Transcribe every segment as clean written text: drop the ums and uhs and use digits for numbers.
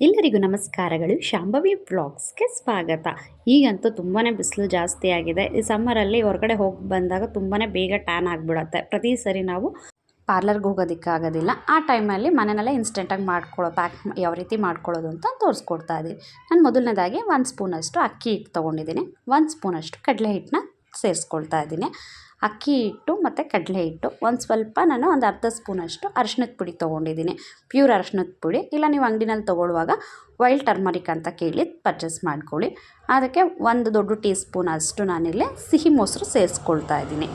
ಎಲ್ಲರಿಗೂ ನಮಸ್ಕಾರಗಳು. ಶಾಂಭವಿ ವ್ಲಾಗ್ಸ್ಗೆ ಸ್ವಾಗತ. ಈಗಂತೂ ತುಂಬಾ ಬಿಸಿಲು ಜಾಸ್ತಿ ಆಗಿದೆ. ಈ ಸಮ್ಮರಲ್ಲಿ ಹೊರಗಡೆ ಹೋಗಿ ಬಂದಾಗ ತುಂಬಾ ಬೇಗ ಟ್ಯಾನ್ ಆಗಿಬಿಡುತ್ತೆ. ಪ್ರತಿ ಸರಿ ನಾವು ಪಾರ್ಲರ್ಗೆ ಹೋಗೋದಕ್ಕಾಗೋದಿಲ್ಲ. ಆ ಟೈಮಲ್ಲಿ ಮನೆಯಲ್ಲೇ ಇನ್ಸ್ಟೆಂಟಾಗಿ ಪ್ಯಾಕ್ ಯಾವ ರೀತಿ ಮಾಡ್ಕೊಳ್ಳೋದು ಅಂತ ತೋರಿಸ್ಕೊಡ್ತಾ ಇದ್ದೀನಿ. ನಾನು ಮೊದಲನೇದಾಗಿ 1 ಸ್ಪೂನಷ್ಟು ಅಕ್ಕಿ ಹಿಟ್ಟು ತೊಗೊಂಡಿದ್ದೀನಿ. 1 ಸ್ಪೂನಷ್ಟು ಕಡಲೆ ಹಿಟ್ಟನ್ನ ಸೇರಿಸ್ಕೊಳ್ತಾ ಇದ್ದೀನಿ. ಅಕ್ಕಿ ಹಿಟ್ಟು ಮತ್ತು ಕಡಲೆ ಹಿಟ್ಟು ಸ್ವಲ್ಪ ನಾನು ಒಂದು ಅರ್ಧ ಸ್ಪೂನಷ್ಟು ಅರಿಶಿಣದ ಪುಡಿ ತೊಗೊಂಡಿದ್ದೀನಿ. ಪ್ಯೂರ್ ಅರಿಶಿಣದ ಪುಡಿ, ಇಲ್ಲ ನೀವು ಅಂಗಡಿನಲ್ಲಿ ತೊಗೊಳ್ಳುವಾಗ ವೈಲ್ಡ್ ಟರ್ಮರಿಕ್ ಅಂತ ಕೇಳಿ ಪರ್ಚೇಸ್ ಮಾಡ್ಕೊಳ್ಳಿ. ಅದಕ್ಕೆ 1 ದೊಡ್ಡ ಟೀ ಸ್ಪೂನ್ ಅಷ್ಟು ನಾನಿಲ್ಲಿ ಸಿಹಿ ಮೊಸರು ಸೇರಿಸ್ಕೊಳ್ತಾ ಇದ್ದೀನಿ.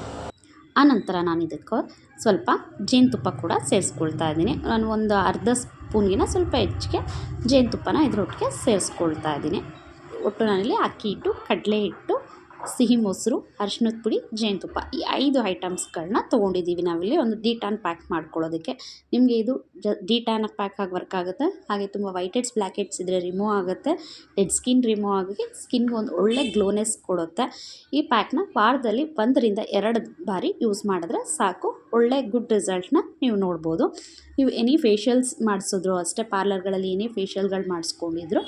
ಆನಂತರ ನಾನು ಇದಕ್ಕೆ ಸ್ವಲ್ಪ ಜೇನುತುಪ್ಪ ಕೂಡ ಸೇರಿಸ್ಕೊಳ್ತಾ ಇದ್ದೀನಿ. ನಾನು ಒಂದು ಅರ್ಧ ಸ್ಪೂನ್ಗಿನ ಸ್ವಲ್ಪ ಹೆಚ್ಚಿಗೆ ಜೇನುತುಪ್ಪನ ಇದರೊಟ್ಟಿಗೆ ಸೇರಿಸ್ಕೊಳ್ತಾ ಇದ್ದೀನಿ. ಒಟ್ಟು ನಾನಿಲ್ಲಿ ಅಕ್ಕಿ ಹಿಟ್ಟು, ಕಡಲೆ ಹಿಟ್ಟು, ಸಿಹಿ ಮೊಸರು, ಅರಿಶಿಣದ ಪುಡಿ, ಜೇನುತುಪ್ಪ ಈ 5 ಐಟಮ್ಸ್ಗಳನ್ನ ತೊಗೊಂಡಿದ್ದೀವಿ ನಾವಿಲ್ಲಿ ಒಂದು ಡಿ-ಟ್ಯಾನ್ ಪ್ಯಾಕ್ ಮಾಡ್ಕೊಳ್ಳೋದಕ್ಕೆ. ನಿಮಗೆ ಇದು ಡಿ-ಟ್ಯಾನ್ ಪ್ಯಾಕ್ ಆಗಿ ವರ್ಕ್ ಆಗುತ್ತೆ. ಹಾಗೆ ತುಂಬ ವೈಟ್ ಹೆಡ್ಸ್, ಬ್ಲ್ಯಾಕ್ ಹೆಡ್ಸ್ ಇದ್ದರೆ ರಿಮೂವ್ ಆಗುತ್ತೆ. ಡೆಡ್ ಸ್ಕಿನ್ ರಿಮೂವ್ ಆಗಿ ಸ್ಕಿನ್ಗೆ ಒಂದು ಒಳ್ಳೆ ಗ್ಲೋನೆಸ್ ಕೊಡುತ್ತೆ. ಈ ಪ್ಯಾಕ್ನ ವಾರದಲ್ಲಿ 1 ರಿಂದ 2 ಬಾರಿ ಯೂಸ್ ಮಾಡಿದ್ರೆ ಸಾಕು. ಒಳ್ಳೆ ಗುಡ್ ರಿಸಲ್ಟ್ನ ನೀವು ನೋಡ್ಬೋದು. ನೀವು ಎನಿ ಫೇಶಿಯಲ್ಸ್ ಮಾಡಿಸಿದ್ರು ಅಷ್ಟೇ, ಪಾರ್ಲರ್ಗಳಲ್ಲಿ ಏನೇ ಫೇಶಿಯಲ್ಗಳು ಮಾಡಿಸ್ಕೊಂಡಿದ್ರು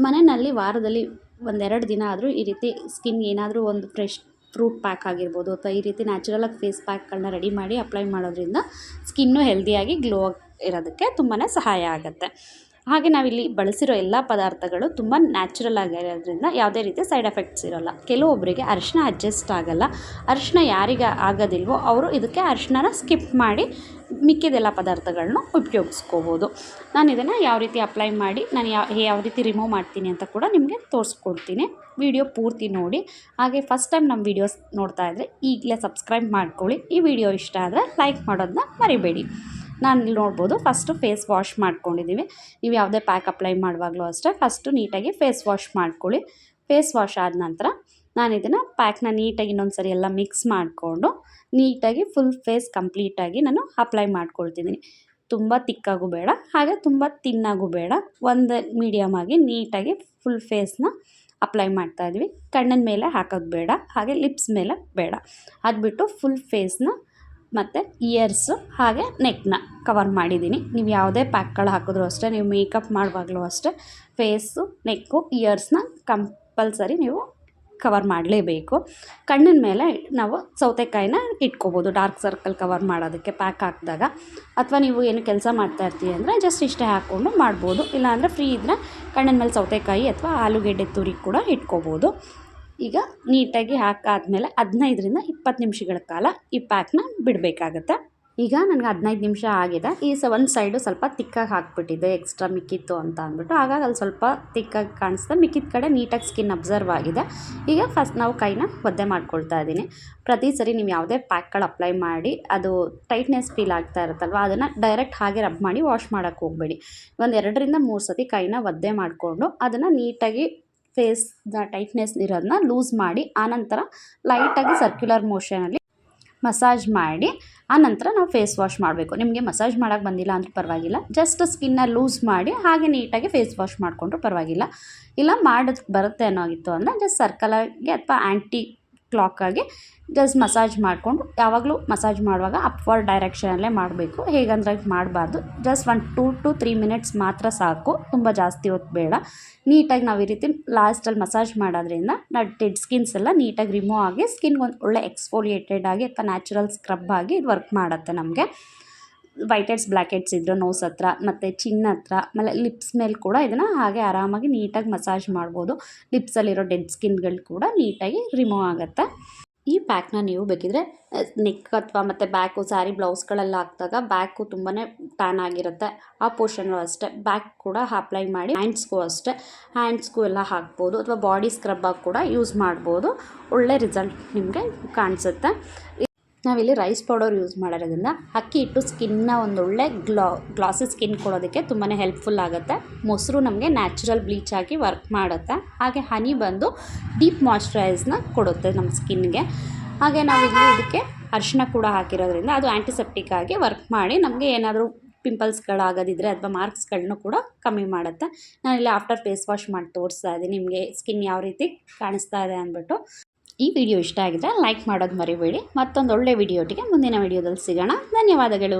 ಮನೆಯಲ್ಲಿ ವಾರದಲ್ಲಿ 1-2 ದಿನ ಆದರೂ ಈ ರೀತಿ ಸ್ಕಿನ್ ಏನಾದರೂ ಒಂದು ಫ್ರೆಶ್ ಫ್ರೂಟ್ ಪ್ಯಾಕ್ ಆಗಿರ್ಬೋದು ಅಥವಾ ಈ ರೀತಿ ನ್ಯಾಚುರಲಾಗಿ ಫೇಸ್ ಪ್ಯಾಕ್ಗಳನ್ನ ರೆಡಿ ಮಾಡಿ ಅಪ್ಲೈ ಮಾಡೋದ್ರಿಂದ ಸ್ಕಿನ್ನು ಹೆಲ್ದಿಯಾಗಿ ಗ್ಲೋ ಇರೋದಕ್ಕೆ ತುಂಬಾ ಸಹಾಯ ಆಗುತ್ತೆ. ಹಾಗೆ ನಾವಿಲ್ಲಿ ಬಳಸಿರೋ ಎಲ್ಲ ಪದಾರ್ಥಗಳು ತುಂಬ ನ್ಯಾಚುರಲ್ ಆಗಿರೋದ್ರಿಂದ ಯಾವುದೇ ರೀತಿ ಸೈಡ್ ಎಫೆಕ್ಟ್ಸ್ ಇರೋಲ್ಲ. ಕೆಲವೊಬ್ಬರಿಗೆ ಅರಿಶಿನ ಅಡ್ಜಸ್ಟ್ ಆಗೋಲ್ಲ. ಅರಿಶಿನ ಯಾರಿಗೆ ಆಗೋದಿಲ್ವೋ ಅವರು ಇದಕ್ಕೆ ಅರಿಶಿನ ಸ್ಕಿಪ್ ಮಾಡಿ ಮಿಕ್ಕಿದೆಲ್ಲ ಪದಾರ್ಥಗಳನ್ನ ಉಪಯೋಗಿಸ್ಕೋಬೋದು. ನಾನು ಇದನ್ನು ಯಾವ ರೀತಿ ಅಪ್ಲೈ ಮಾಡಿ ನಾನು ಯಾವ ರೀತಿ ರಿಮೂವ್ ಮಾಡ್ತೀನಿ ಅಂತ ಕೂಡ ನಿಮಗೆ ತೋರಿಸ್ಕೊಡ್ತೀನಿ. ವಿಡಿಯೋ ಪೂರ್ತಿ ನೋಡಿ. ಹಾಗೆ ಫಸ್ಟ್ ಟೈಮ್ ನಮ್ಮ ವೀಡಿಯೋಸ್ ನೋಡ್ತಾ ಇದ್ದರೆ ಈಗಲೇ ಸಬ್ಸ್ಕ್ರೈಬ್ ಮಾಡ್ಕೊಳ್ಳಿ. ಈ ವಿಡಿಯೋ ಇಷ್ಟ ಆದರೆ ಲೈಕ್ ಮಾಡೋದನ್ನ ಮರಿಬೇಡಿ. ನಾನು ಇಲ್ಲಿ ನೋಡ್ಬೋದು ಫಸ್ಟು ಫೇಸ್ ವಾಶ್ ಮಾಡ್ಕೊಂಡಿದ್ದೀವಿ. ನೀವು ಯಾವುದೇ ಪ್ಯಾಕ್ ಅಪ್ಲೈ ಮಾಡುವಾಗಲೂ ಅಷ್ಟೇ ಫಸ್ಟು ನೀಟಾಗಿ ಫೇಸ್ ವಾಶ್ ಮಾಡ್ಕೊಳ್ಳಿ. ಫೇಸ್ ವಾಶ್ ಆದ ನಂತರ ನಾನು ಇದನ್ನು ಪ್ಯಾಕ್ನ ನೀಟಾಗಿ ಇನ್ನೊಂದು ಸರಿ ಎಲ್ಲ ಮಿಕ್ಸ್ ಮಾಡಿಕೊಂಡು ನೀಟಾಗಿ ಫುಲ್ ಫೇಸ್ ಕಂಪ್ಲೀಟಾಗಿ ನಾನು ಅಪ್ಲೈ ಮಾಡ್ಕೊಳ್ತಿದ್ದೀನಿ. ತುಂಬ ತಿಕ್ಕಾಗೂ ಬೇಡ, ಹಾಗೆ ತುಂಬ ತಿನ್ನಾಗೂ ಬೇಡ, ಒಂದು ಮೀಡಿಯಮ್ ಆಗಿ ನೀಟಾಗಿ ಫುಲ್ ಫೇಸ್ನ ಅಪ್ಲೈ ಮಾಡ್ತಾಯಿದ್ವಿ. ಕಣ್ಣಿನ ಮೇಲೆ ಹಾಕೋದು ಬೇಡ, ಹಾಗೆ ಲಿಪ್ಸ್ ಮೇಲೆ ಬೇಡ. ಅದು ಬಿಟ್ಟು ಫುಲ್ ಫೇಸ್ನ ಮತ್ತು ಇಯರ್ಸು ಹಾಗೆ ನೆಕ್ನ ಕವರ್ ಮಾಡಿದ್ದೀನಿ. ನೀವು ಯಾವುದೇ ಪ್ಯಾಕ್ಗಳು ಹಾಕಿದ್ರೂ ಅಷ್ಟೇ, ನೀವು ಮೇಕಪ್ ಮಾಡುವಾಗಲೂ ಅಷ್ಟೇ ಫೇಸು, ನೆಕ್ಕು, ಇಯರ್ಸ್ನ ಕಂಪಲ್ಸರಿ ನೀವು ಕವರ್ ಮಾಡಲೇಬೇಕು. ಕಣ್ಣಿನ ಮೇಲೆ ನಾವು ಸೌತೆಕಾಯಿನ ಇಟ್ಕೋಬೋದು ಡಾರ್ಕ್ ಸರ್ಕಲ್ ಕವರ್ ಮಾಡೋದಕ್ಕೆ ಪ್ಯಾಕ್ ಹಾಕಿದಾಗ. ಅಥವಾ ನೀವು ಏನು ಕೆಲಸ ಮಾಡ್ತಾಯಿರ್ತೀವಿ ಅಂದರೆ ಜಸ್ಟ್ ಇಷ್ಟೇ ಹಾಕ್ಕೊಂಡು ಮಾಡ್ಬೋದು. ಇಲ್ಲಾಂದರೆ ಫ್ರೀ ಇದ್ದರೆ ಕಣ್ಣಿನ ಮೇಲೆ ಸೌತೆಕಾಯಿ ಅಥವಾ ಆಲೂಗೆಡ್ಡೆ ತುರಿ ಕೂಡ ಇಟ್ಕೋಬೋದು. ಈಗ ನೀಟಾಗಿ ಹಾಕಾದ್ಮೇಲೆ 15 ರಿಂದ 20 ನಿಮಿಷಗಳ ಕಾಲ ಈ ಪ್ಯಾಕ್ನ ಬಿಡಬೇಕಾಗತ್ತೆ. ಈಗ ನನಗೆ 15 ನಿಮಿಷ ಆಗಿದೆ. ಒಂದು ಸೈಡು ಸ್ವಲ್ಪ ತಿಕ್ಕಾಗಿ ಹಾಕ್ಬಿಟ್ಟಿದ್ದೆ, ಎಕ್ಸ್ಟ್ರಾ ಮಿಕ್ಕಿತ್ತು ಅಂತ ಅಂದ್ಬಿಟ್ಟು. ಹಾಗಾಗಿ ಅಲ್ಲಿ ಸ್ವಲ್ಪ ತಿಕ್ಕಾಗಿ ಕಾಣಿಸ್ತಾ, ಮಿಕ್ಕಿದ ಕಡೆ ನೀಟಾಗಿ ಸ್ಕಿನ್ ಅಬ್ಸರ್ವ್ ಆಗಿದೆ. ಈಗ ಫಸ್ಟ್ ನಾವು ಕೈನ ಒದ್ದೆ ಮಾಡ್ಕೊಳ್ತಾ ಇದ್ದೀನಿ. ಪ್ರತಿ ಸರಿ ನೀವು ಯಾವುದೇ ಪ್ಯಾಕ್ಗಳು ಅಪ್ಲೈ ಮಾಡಿ ಅದು ಟೈಟ್ನೆಸ್ ಫೀಲ್ ಆಗ್ತಾ ಇರುತ್ತಲ್ವ, ಅದನ್ನು ಡೈರೆಕ್ಟ್ ಹಾಗೆ ರಬ್ ಮಾಡಿ ವಾಶ್ ಮಾಡೋಕ್ಕೆ ಹೋಗಬೇಡಿ. 2 ರಿಂದ 3 ಸತಿ ಕೈನ ಒದ್ದೆ ಮಾಡಿಕೊಂಡು ಅದನ್ನು ನೀಟಾಗಿ ಫೇಸ್ನ ಟೈಟ್ನೆಸ್ ಇರೋದನ್ನ ಲೂಸ್ ಮಾಡಿ ಆನಂತರ ಲೈಟಾಗಿ ಸರ್ಕ್ಯುಲರ್ ಮೋಷನಲ್ಲಿ ಮಸಾಜ್ ಮಾಡಿ ಆನಂತರ ನಾವು ಫೇಸ್ ವಾಶ್ ಮಾಡಬೇಕು. ನಿಮಗೆ ಮಸಾಜ್ ಮಾಡೋಕ್ಕೆ ಬಂದಿಲ್ಲ ಅಂದರೂ ಪರವಾಗಿಲ್ಲ, ಜಸ್ಟ್ ಸ್ಕಿನ್ನ ಲೂಸ್ ಮಾಡಿ ಹಾಗೆ ನೀಟಾಗಿ ಫೇಸ್ ವಾಶ್ ಮಾಡಿಕೊಂಡ್ರೂ ಪರವಾಗಿಲ್ಲ. ಇಲ್ಲ ಮಾಡೋದಕ್ಕೆ ಬರುತ್ತೆ ಅನ್ನೋಗಿತ್ತು ಅಂದರೆ ಜಸ್ಟ್ ಸರ್ಕಲಾಗಿ ಅಥವಾ ಆ್ಯಂಟಿ ಕ್ಲಾಕಾಗಿ ಜಸ್ಟ್ ಮಸಾಜ್ ಮಾಡಿಕೊಂಡು, ಯಾವಾಗಲೂ ಮಸಾಜ್ ಮಾಡುವಾಗ ಅಪ್ವರ್ಡ್ ಡೈರೆಕ್ಷನಲ್ಲೇ ಮಾಡಬೇಕು, ಹೇಗಂದ್ರೆ ಮಾಡಬಾರ್ದು. ಜಸ್ಟ್ 1 2 to 3 ಮಿನಿಟ್ಸ್ ಮಾತ್ರ ಸಾಕು, ತುಂಬ ಜಾಸ್ತಿ ಹೊತ್ತು ಬೇಡ. ನೀಟಾಗಿ ನಾವು ಈ ರೀತಿ ಲಾಸ್ಟಲ್ಲಿ ಮಸಾಜ್ ಮಾಡೋದ್ರಿಂದ ಡೆಡ್ ಸ್ಕಿನ್ಸ್ ಎಲ್ಲ ನೀಟಾಗಿ ರಿಮೂವ್ ಆಗಿ ಸ್ಕಿನ್ಗೆ ಒಂದು ಒಳ್ಳೆ ಎಕ್ಸ್ಫೋಲಿಯೇಟೆಡ್ ಆಗಿ ಅಥವಾ ನ್ಯಾಚುರಲ್ ಸ್ಕ್ರಬ್ ಆಗಿ ಇದು ವರ್ಕ್ ಮಾಡುತ್ತೆ ನಮಗೆ. ವೈಟ್ ಹೆಡ್ಸ್, ಬ್ಲ್ಯಾಕ್ ಹೆಡ್ಸ್ ಇದ್ದರೂ ನೋಸ್ ಹತ್ರ ಮತ್ತು ಚಿನ್ನ ಹತ್ರ ಆಮೇಲೆ ಲಿಪ್ಸ್ ಮೇಲೆ ಕೂಡ ಇದನ್ನು ಹಾಗೆ ಆರಾಮಾಗಿ ನೀಟಾಗಿ ಮಸಾಜ್ ಮಾಡ್ಬೋದು. ಲಿಪ್ಸಲ್ಲಿರೋ ಡೆಡ್ ಸ್ಕಿನ್ಗಳು ಕೂಡ ನೀಟಾಗಿ ರಿಮೂವ್ ಆಗುತ್ತೆ. ಈ ಪ್ಯಾಕ್ನ ನೀವು ಬೇಕಿದ್ರೆ ನೆಕ್ ಅಥವಾ ಮತ್ತು ಬ್ಯಾಕು, ಸ್ಯಾರಿ ಬ್ಲೌಸ್ಗಳೆಲ್ಲ ಹಾಕಿದಾಗ ಬ್ಯಾಕು ತುಂಬಾ ಟ್ಯಾನ್ ಆಗಿರುತ್ತೆ. ಆ ಪೋರ್ಷನ್ನು ಅಷ್ಟೇ ಬ್ಯಾಕ್ ಕೂಡ ಅಪ್ಲೈ ಮಾಡಿ. ಹ್ಯಾಂಡ್ಸ್ಗೂ ಅಷ್ಟೇ, ಹ್ಯಾಂಡ್ಸ್ಗೂ ಎಲ್ಲ ಹಾಕ್ಬೋದು ಅಥವಾ ಬಾಡಿ ಸ್ಕ್ರಬ್ಬಾಗಿ ಕೂಡ ಯೂಸ್ ಮಾಡ್ಬೋದು. ಒಳ್ಳೆ ರಿಸಲ್ಟ್ ನಿಮಗೆ ಕಾಣಿಸುತ್ತೆ. ನಾವಿಲ್ಲಿ ರೈಸ್ ಪೌಡರ್ ಯೂಸ್ ಮಾಡೋದ್ರಿಂದ ಅಕ್ಕಿ ಹಿಟ್ಟು ಸ್ಕಿನ್ನ ಒಂದೊಳ್ಳೆ ಗ್ಲಾಸಿ ಸ್ಕಿನ್ ಕೊಡೋದಕ್ಕೆ ತುಂಬಾ ಹೆಲ್ಪ್ಫುಲ್ ಆಗುತ್ತೆ. ಮೊಸರು ನಮಗೆ ನ್ಯಾಚುರಲ್ ಬ್ಲೀಚ್ ಆಗಿ ವರ್ಕ್ ಮಾಡುತ್ತೆ. ಹಾಗೆ ಹನಿ ಬಂದು ಡೀಪ್ ಮಾಯ್ಶ್ಚರೈಸ್ನ ಕೊಡುತ್ತೆ ನಮ್ಮ ಸ್ಕಿನ್ಗೆ. ಹಾಗೆ ನಾವಿಲ್ಲಿ ಇದಕ್ಕೆ ಅರಿಶಿನ ಕೂಡ ಹಾಕಿರೋದ್ರಿಂದ ಅದು ಆ್ಯಂಟಿಸೆಪ್ಟಿಕ್ ಆಗಿ ವರ್ಕ್ ಮಾಡಿ ನಮಗೆ ಏನಾದರೂ ಪಿಂಪಲ್ಸ್ಗಳಾಗೋದಿದ್ರೆ ಅಥವಾ ಮಾರ್ಕ್ಸ್ಗಳನ್ನೂ ಕೂಡ ಕಮ್ಮಿ ಮಾಡುತ್ತೆ. ನಾನಿಲ್ಲಿ ಆಫ್ಟರ್ ಫೇಸ್ ವಾಶ್ ಮಾಡಿ ತೋರಿಸ್ತಾ ಇದ್ದೀನಿ ನಿಮಗೆ ಸ್ಕಿನ್ ಯಾವ ರೀತಿ ಕಾಣಿಸ್ತಾ ಇದೆ ಅಂದ್ಬಿಟ್ಟು. ಈ ವಿಡಿಯೋ ಇಷ್ಟ ಆಗಿದ್ರೆ ಲೈಕ್ ಮಾಡೋದು ಮರಿಬೇಡಿ. ಮತ್ತೊಂದು ಒಳ್ಳೆ ವಿಡಿಯೋಟಿಗೆ ಮುಂದಿನ ವಿಡಿಯೋದಲ್ಲಿ ಸಿಗೋಣ. ಧನ್ಯವಾದಗಳು.